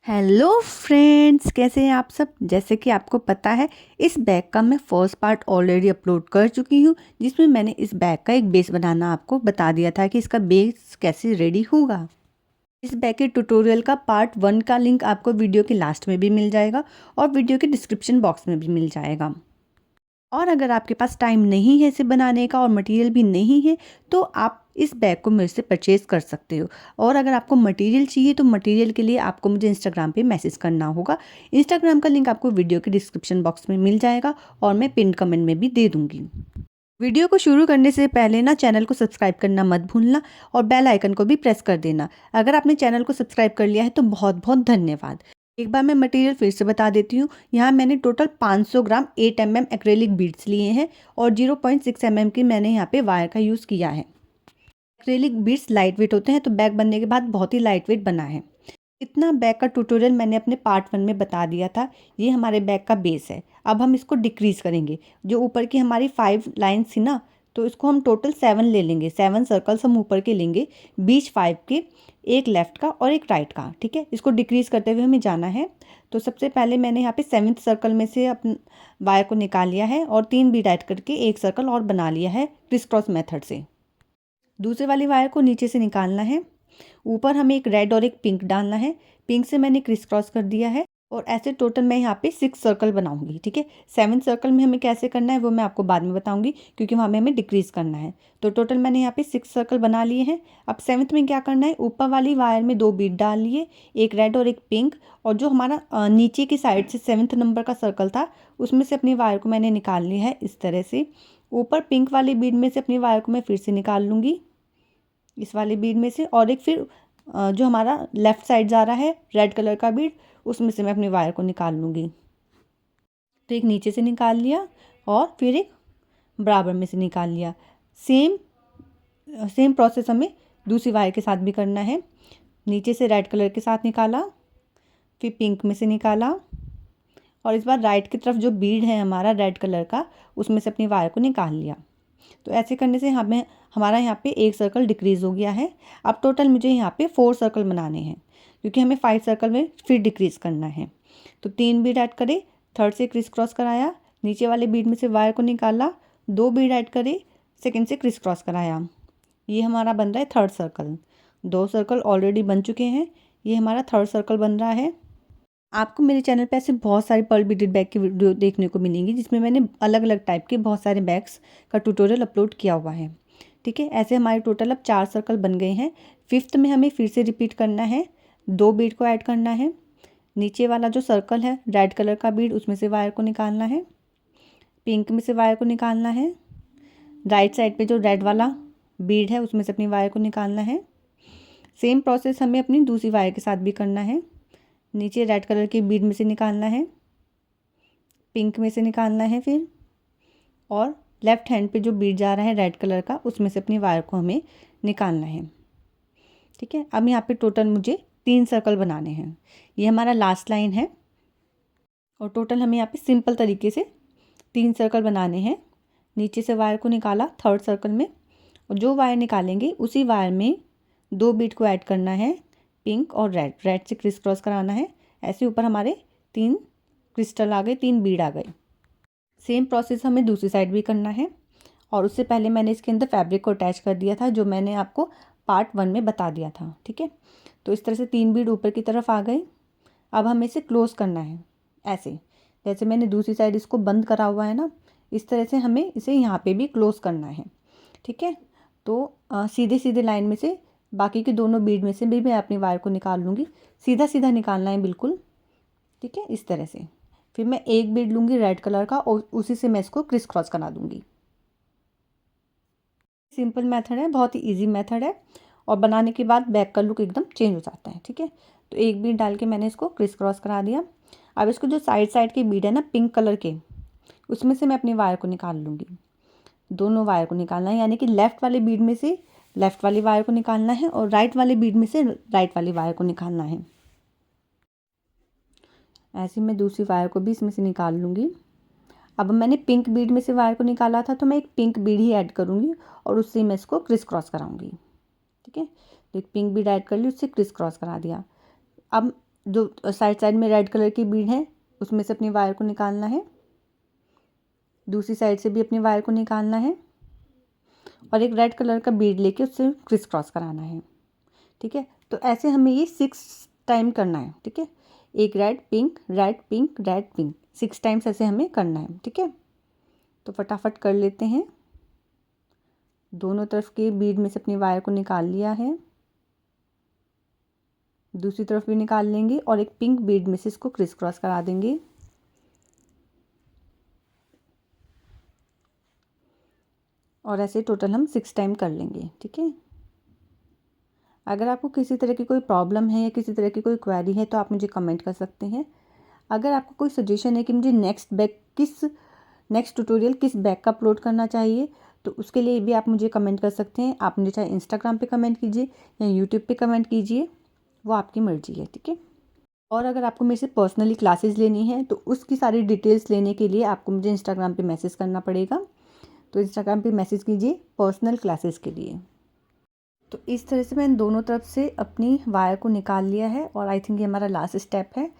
Hello friends, कैसे हैं आप सब। जैसे कि आपको पता है, इस बैग का मैं फर्स्ट पार्ट ऑलरेडी अपलोड कर चुकी हूँ, जिसमें मैंने इस बैग का एक बेस बनाना आपको बता दिया था कि इसका बेस कैसे रेडी होगा। इस बैग के ट्यूटोरियल का पार्ट 1 का लिंक आपको वीडियो के लास्ट में भी मिल जाएगा और वीडियो के डिस्क्रिप्शन बॉक्स में भी मिल जाएगा। और अगर आपके पास टाइम नहीं है इसे बनाने का और मटेरियल भी नहीं है, तो आप इस बैग को मेरे से परचेज़ कर सकते हो। और अगर आपको मटेरियल चाहिए तो मटेरियल के लिए आपको मुझे इंस्टाग्राम पे मैसेज करना होगा। इंस्टाग्राम का लिंक आपको वीडियो के डिस्क्रिप्शन बॉक्स में मिल जाएगा और मैं पिन कमेंट में भी दे दूँगी। वीडियो को शुरू करने से पहले ना चैनल को सब्सक्राइब करना मत भूलना और बेल आइकन को भी प्रेस कर देना। अगर आपने चैनल को सब्सक्राइब कर लिया है तो बहुत बहुत धन्यवाद। एक बार मैं मटेरियल फिर से बता देती हूँ। यहाँ मैंने टोटल 500 ग्राम 8 mm एक्रेलिक बीड्स लिए हैं और 0.6 mm की मैंने यहाँ पे वायर का यूज़ किया है। एक्रेलिक बीड्स लाइट वेट होते हैं, तो बैग बनने के बाद बहुत ही लाइट वेट बना है। इतना बैग का ट्यूटोरियल मैंने अपने पार्ट 1 में बता दिया था। ये हमारे बैग का बेस है। अब हम इसको डिक्रीज़ करेंगे। जो ऊपर की हमारी 5 लाइन्स थी ना, तो इसको हम टोटल 7 ले लेंगे। 7 सर्कल्स हम ऊपर के लेंगे, बीच 5 के, एक लेफ्ट का और एक राइट का। ठीक है, इसको डिक्रीज़ करते हुए हमें जाना है। तो सबसे पहले मैंने यहाँ पे 7th सर्कल में से अपन वायर को निकाल लिया है और 3 बीड ऐड करके एक सर्कल और बना लिया है क्रिस क्रॉस मेथड से। दूसरे वाली वायर को नीचे से निकालना है। ऊपर हमें एक रेड और एक पिंक डालना है। पिंक से मैंने क्रिस क्रॉस कर दिया है और ऐसे टोटल मैं यहाँ पे 6 सर्कल बनाऊंगी। ठीक है, 7 सर्कल में हमें कैसे करना है वो मैं आपको बाद में बताऊंगी, क्योंकि वहाँ में हमें डिक्रीज़ करना है। तो टोटल मैंने यहाँ पे 6 सर्कल बना लिए हैं। अब 7th में क्या करना है, ऊपर वाली वायर में 2 बीड डाल लिए, एक रेड और एक पिंक। और जो हमारा नीचे की साइड से 7th नंबर का सर्कल था, उसमें से अपनी वायर को मैंने निकाल लिया है इस तरह से। ऊपर पिंक वाली बीड में से अपनी वायर को मैं फिर से निकाल लूँगी इस वाले बीड में से, और एक फिर जो हमारा लेफ़्ट साइड जा रहा है रेड कलर का बीड, उसमें से मैं अपनी वायर को निकाल लूँगी। तो एक नीचे से निकाल लिया और फिर एक बराबर में से निकाल लिया। सेम प्रोसेस हमें दूसरी वायर के साथ भी करना है। नीचे से रेड कलर के साथ निकाला, फिर पिंक में से निकाला, और इस बार राइट की तरफ जो बीड है हमारा रेड कलर का, उसमें से अपनी वायर को निकाल लिया। तो ऐसे करने से हमारा यहाँ पे एक सर्कल डिक्रीज़ हो गया है। अब टोटल मुझे यहाँ पे 4 सर्कल बनाने हैं, क्योंकि हमें 5 सर्कल में फिर डिक्रीज़ करना है। तो 3 बीड ऐड करे, थर्ड से क्रिस क्रॉस कराया, नीचे वाले बीड में से वायर को निकाला, 2 बीड ऐड करे, सेकेंड से क्रिस क्रॉस कराया। ये हमारा बन रहा है थर्ड सर्कल। 2 सर्कल ऑलरेडी बन चुके हैं, ये हमारा थर्ड सर्कल बन रहा है। आपको मेरे चैनल पे ऐसे बहुत सारे पर्ल बीडेड बैग की वीडियो देखने को मिलेंगी, जिसमें मैंने अलग अलग टाइप के बहुत सारे बैग्स का ट्यूटोरियल अपलोड किया हुआ है। ठीक है, ऐसे हमारे टोटल अब 4 सर्कल बन गए हैं। 5th में हमें फिर से रिपीट करना है, 2 बीड को ऐड करना है। नीचे वाला जो सर्कल है रेड कलर का बीड, उसमें से वायर को निकालना है, पिंक में से वायर को निकालना है, राइट साइड पे जो रेड वाला बीड है उसमें से अपनी वायर को निकालना है। सेम प्रोसेस हमें अपनी दूसरी वायर के साथ भी करना है। नीचे रेड कलर की बीड में से निकालना है, पिंक में से निकालना है फिर, और लेफ़्ट हैंड पे जो बीड जा रहा है रेड कलर का, उसमें से अपनी वायर को हमें निकालना है। ठीक है, अब यहाँ पे टोटल मुझे 3 सर्कल बनाने हैं। ये हमारा लास्ट लाइन है और टोटल हमें यहाँ पे सिंपल तरीके से 3 सर्कल बनाने हैं। नीचे से वायर को निकाला थर्ड सर्कल में, और जो वायर निकालेंगे उसी वायर में 2 बीड को ऐड करना है, पिंक और रेड से क्रिस क्रॉस कराना है। ऐसे ऊपर हमारे 3 क्रिस्टल आ गए, 3 बीड आ गए। सेम प्रोसेस हमें दूसरी साइड भी करना है, और उससे पहले मैंने इसके अंदर फैब्रिक को अटैच कर दिया था, जो मैंने आपको पार्ट 1 में बता दिया था। ठीक है, तो इस तरह से 3 बीड ऊपर की तरफ आ गई। अब हमें इसे क्लोज़ करना है, ऐसे जैसे मैंने दूसरी साइड इसको बंद करा हुआ है ना, इस तरह से हमें इसे यहाँ पे भी क्लोज़ करना है। ठीक है, तो सीधे सीधे लाइन में से बाकी के दोनों बीड में से भी मैं अपनी वायर को निकाल लूँगी। सीधा सीधा निकालना है बिल्कुल। ठीक है, इस तरह से। फिर मैं एक बीड लूँगी रेड कलर का और उसी से मैं इसको क्रिस क्रॉस करा दूँगी। सिंपल मेथड है, बहुत ही इजी मेथड है, और बनाने के बाद बैग का लुक एकदम चेंज हो जाता है। ठीक है, तो एक बीड डाल के मैंने इसको क्रिस क्रॉस करा दिया। अब इसको जो साइड साइड के बीड है ना पिंक कलर के, उसमें से मैं अपनी वायर को निकाल लूँगी। दोनों वायर को निकालना है, यानी कि लेफ़्ट वाले बीड में से लेफ़्ट वाली वायर को निकालना है और राइट वाले बीड में से राइट वाली वायर को निकालना है। ऐसे मैं दूसरी वायर को भी इसमें से निकाल लूँगी। अब मैंने पिंक बीड में से वायर को निकाला था, तो मैं एक पिंक बीड ही ऐड करूँगी और उससे मैं इसको क्रिस क्रॉस कराऊँगी। ठीक है, तो एक पिंक बीड ऐड कर ली, उससे क्रिस क्रॉस करा दिया। अब जो साइड साइड में रेड कलर की बीड है उसमें से अपनी वायर को निकालना है, दूसरी साइड से भी अपनी वायर को निकालना है और एक रेड कलर का बीड लेके उससे क्रिस क्रॉस कराना है। ठीक है, तो ऐसे हमें ये 6 टाइम करना है। ठीक है, एक red pink red pink red pink 6 times ऐसे हमें करना है। ठीक है, तो फटाफट कर लेते हैं। दोनों तरफ के बीड में से अपनी वायर को निकाल लिया है, दूसरी तरफ भी निकाल लेंगे और एक पिंक बीड में से इसको क्रिस क्रॉस करा देंगे। और ऐसे टोटल हम 6 टाइम कर लेंगे। ठीक है, अगर आपको किसी तरह की कोई प्रॉब्लम है या किसी तरह की कोई क्वेरी है तो आप मुझे कमेंट कर सकते हैं। अगर आपको कोई सजेशन है कि मुझे नेक्स्ट ट्यूटोरियल किस बैग का अपलोड करना चाहिए तो उसके लिए भी आप मुझे कमेंट कर सकते हैं। आप मुझे चाहे इंस्टाग्राम पे कमेंट कीजिए या यूट्यूब पे कमेंट कीजिए, वो आपकी मर्जी है। ठीक है, और अगर आपको मेरे से पर्सनली क्लासेस लेनी है तो उसकी सारी डिटेल्स लेने के लिए आपको मुझे इंस्टाग्राम पे मैसेज करना पड़ेगा। तो इंस्टाग्राम पे मैसेज कीजिए पर्सनल क्लासेस के लिए। तो इस तरह से मैंने दोनों तरफ से अपनी वायर को निकाल लिया है और आई थिंक ये हमारा लास्ट स्टेप है।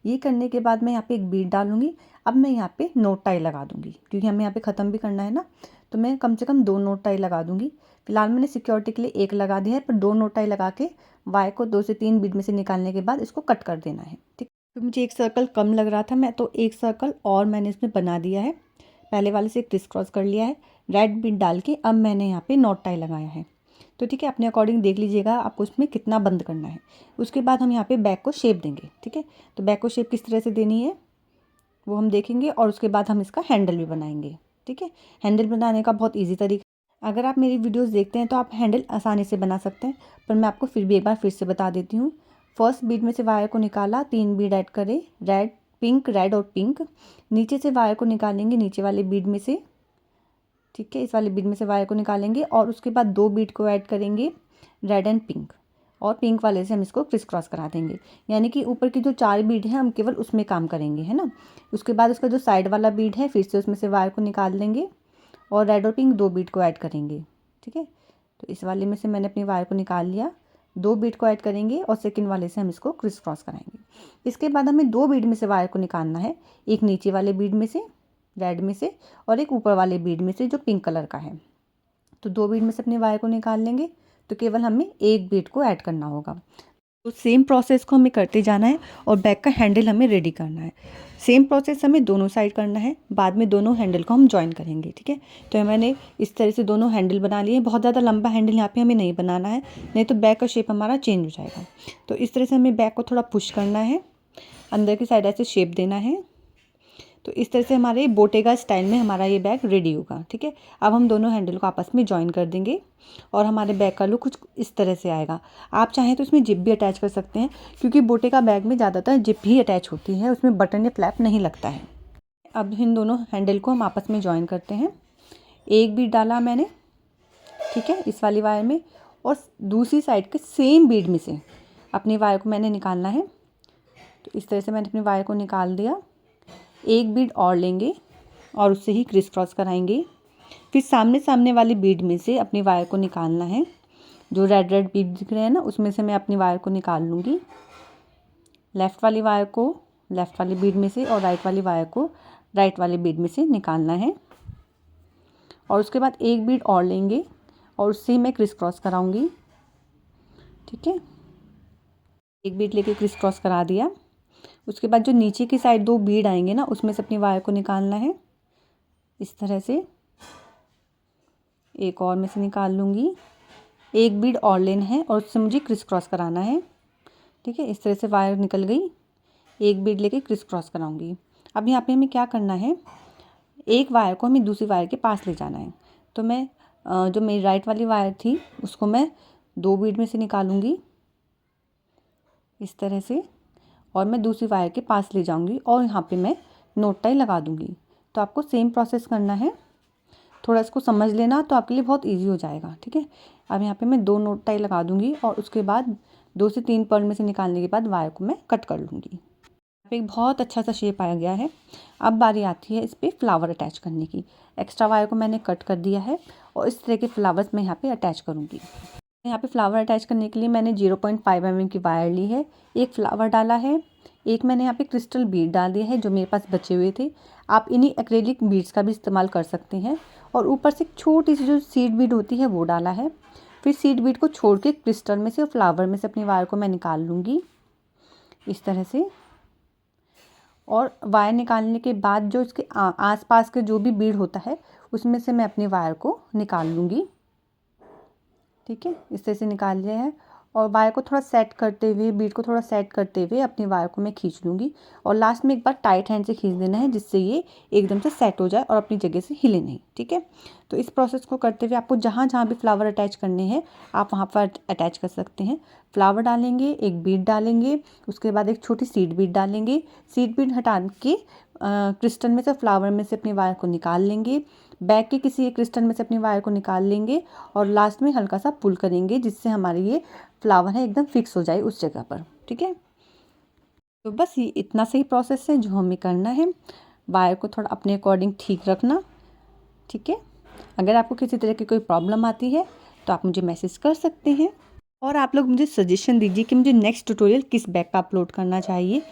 ये करने के बाद मैं यहाँ पे एक बीड डालूंगी। अब मैं यहाँ पे नोट टाई लगा दूंगी क्योंकि हमें यहाँ पे ख़त्म भी करना है ना, तो मैं कम से कम 2 नोट टाई लगा दूंगी। फिलहाल मैंने सिक्योरिटी के लिए एक लगा दिया है, पर 2 नोट टाई लगा के वायर को 2 से 3 बीड में से निकालने के बाद इसको कट कर देना है। ठीक, तो मुझे एक सर्कल कम लग रहा था, मैं तो एक सर्कल और मैंने इसमें बना दिया है। पहले वाले से क्रिस क्रॉस कर लिया है, रेड बीड डाल के अब मैंने यहाँ पे नॉट टाई लगाया है। तो ठीक है, अपने अकॉर्डिंग देख लीजिएगा आपको इसमें कितना बंद करना है। उसके बाद हम यहाँ पे बैक को शेप देंगे। ठीक है, तो बैक को शेप किस तरह से देनी है वो हम देखेंगे और उसके बाद हम इसका हैंडल भी बनाएंगे। ठीक है, हैंडल बनाने का बहुत ईजी तरीका, अगर आप मेरी वीडियोस देखते हैं तो आप हैंडल आसानी से बना सकते हैं, पर मैं आपको फिर भी एक बार फिर से बता देती हूँ। फर्स्ट बीड में से वायर को निकाला, 3 बीड ऐड करें, रेड पिंक रेड और पिंक। नीचे से वायर को निकालेंगे नीचे वाले बीड में से। ठीक है, इस वाले बीड में से वायर को निकालेंगे और उसके बाद 2 बीड को ऐड करेंगे रेड एंड पिंक, और पिंक वाले से हम इसको क्रिस क्रॉस करा देंगे। यानी कि ऊपर की जो 4 बीड है हम केवल उसमें काम करेंगे, है ना। उसके बाद उसका जो साइड वाला बीड है फिर से उसमें से वायर को निकाल देंगे और रेड और पिंक 2 बीड को ऐड करेंगे। ठीक है, तो इस वाले में से मैंने अपनी वायर को निकाल लिया, 2 बीड को ऐड करेंगे और सेकंड वाले से हम इसको क्रिस क्रॉस कराएंगे। इसके बाद हमें 2 बीड में से वायर को निकालना है, एक नीचे वाले बीड में से रेड में से और एक ऊपर वाले बीड में से जो पिंक कलर का है। तो 2 बीड में से अपने वायर को निकाल लेंगे, तो केवल हमें एक बीड को ऐड करना होगा। तो सेम प्रोसेस को हमें करते जाना है और बैक का हैंडल हमें रेडी करना है। सेम प्रोसेस हमें दोनों साइड करना है, बाद में दोनों हैंडल को हम जॉइन करेंगे। ठीक है, तो मैंने इस तरह से दोनों हैंडल बना लिए। बहुत ज़्यादा लंबा हैंडल यहाँ पे हमें नहीं बनाना है, नहीं तो बैक का शेप हमारा चेंज हो जाएगा। तो इस तरह से हमें बैक को थोड़ा पुश करना है, अंदर की साइड ऐसे शेप देना है। तो इस तरह से हमारे बोटेगा स्टाइल में हमारा ये बैग रेडी होगा। ठीक है, अब हम दोनों हैंडल को आपस में जॉइन कर देंगे और हमारे बैग का लुक कुछ इस तरह से आएगा। आप चाहें तो इसमें जिप भी अटैच कर सकते हैं, क्योंकि बोटेगा बैग में ज़्यादातर जिप ही अटैच होती है, उसमें बटन या फ्लैप नहीं लगता है। अब इन दोनों हैंडल को हम आपस में जॉइन करते हैं। एक बीड डाला मैंने, ठीक है, इस वाली वायर में, और दूसरी साइड के सेम बीड में से अपनी वायर को मैंने निकालना है। तो इस तरह से मैंने अपनी वायर को निकाल दिया। एक बीड और लेंगे और उससे ही क्रिस क्रॉस कराएंगे। फिर सामने वाली बीड में से अपनी वायर को निकालना है। जो रेड रेड बीड दिख रहे हैं ना, उसमें से मैं अपनी वायर को निकाल लूँगी। लेफ़्ट वाली वायर को लेफ़्ट वाली बीड में से और राइट वाली वायर को राइट वाली बीड में से निकालना है। और उसके बाद एक बीड और लेंगे और उससे ही मैं क्रिस क्रॉस कराऊँगी। ठीक है, एक बीड लेके क्रिस क्रॉस करा दिया। उसके बाद जो नीचे की साइड 2 बीड आएंगे ना, उसमें से अपनी वायर को निकालना है इस तरह से। एक और में से निकाल लूँगी, एक बीड और लेना है और उससे मुझे क्रिस क्रॉस कराना है। ठीक है, इस तरह से वायर निकल गई। एक बीड लेके क्रिस क्रॉस कराऊंगी। अब यहाँ पे हमें क्या करना है, एक वायर को हमें दूसरी वायर के पास ले जाना है। तो मैं जो मेरी राइट वाली वायर थी उसको मैं 2 बीड में से निकालूंगी इस तरह से, और मैं दूसरी वायर के पास ले जाऊंगी और यहाँ पे मैं नोट टाई लगा दूंगी। तो आपको सेम प्रोसेस करना है, थोड़ा इसको समझ लेना तो आपके लिए बहुत इजी हो जाएगा। ठीक है, अब यहाँ पे मैं 2 नोट टाई लगा दूंगी और उसके बाद 2 से 3 पर्ल में से निकालने के बाद वायर को मैं कट कर लूँगी। यहाँ पे एक बहुत अच्छा सा शेप आ गया है। अब बारी आती है इस पर फ्लावर अटैच करने की। एक्स्ट्रा वायर को मैंने कट कर दिया है और इस तरह के फ्लावर्स मैं यहाँ पे अटैच करूँगी। यहाँ पे फ्लावर अटैच करने के लिए मैंने 0.5 mm की वायर ली है, एक फ्लावर डाला है एक मैंने यहाँ पे क्रिस्टल बीड डाल दिया है जो मेरे पास बचे हुए थे। आप इन्हीं एक्रेलिक बीड्स का भी इस्तेमाल कर सकते हैं। और ऊपर से एक छोटी सी जो सीड बीड होती है वो डाला है। फिर सीड बीड को छोड़ के क्रिस्टल में से और फ्लावर में से अपनी वायर को मैं निकाल लूँगी इस तरह से। और वायर निकालने के बाद जो इसके आसपास के जो भी बीड होता है उसमें से मैं अपनी वायर को निकाल लूँगी। ठीक है, इस तरह से निकाल लिया है। और वायर को थोड़ा सेट करते हुए, बीड को थोड़ा सेट करते हुए अपनी वायर को मैं खींच लूँगी। और लास्ट में एक बार टाइट हैंड से खींच देना है जिससे ये एकदम से सेट हो जाए और अपनी जगह से हिले नहीं। ठीक है, तो इस प्रोसेस को करते हुए आपको जहाँ जहाँ भी फ्लावर अटैच करने हैं आप वहाँ पर अटैच कर सकते हैं। फ्लावर डालेंगे, एक बीड डालेंगे, उसके बाद एक छोटी सीड बीड डालेंगे। सीड बीड हटा के क्रिस्टल में से, फ्लावर में से अपनी वायर को निकाल लेंगे। बैक के किसी एक क्रिस्टल में से अपनी वायर को निकाल लेंगे और लास्ट में हल्का सा पुल करेंगे जिससे हमारे ये फ्लावर है एकदम फिक्स हो जाए उस जगह पर। ठीक है, तो बस ये इतना सही प्रोसेस है जो हमें करना है। वायर को थोड़ा अपने अकॉर्डिंग ठीक रखना। ठीक है, अगर आपको किसी तरह की कोई प्रॉब्लम आती है तो आप मुझे मैसेज कर सकते हैं। और आप लोग मुझे सजेशन दीजिए कि मुझे नेक्स्ट ट्यूटोरियल किस बैग का अपलोड करना चाहिए।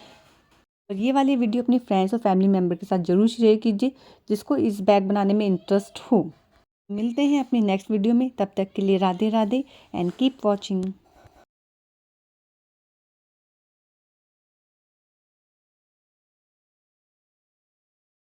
और ये वाली वीडियो अपनी फ्रेंड्स और फैमिली मेम्बर के साथ ज़रूर शेयर कीजिए जिसको इस बैग बनाने में इंटरेस्ट हो। मिलते हैं अपनी नेक्स्ट वीडियो में, तब तक के लिए Radhe Radhe and keep watching.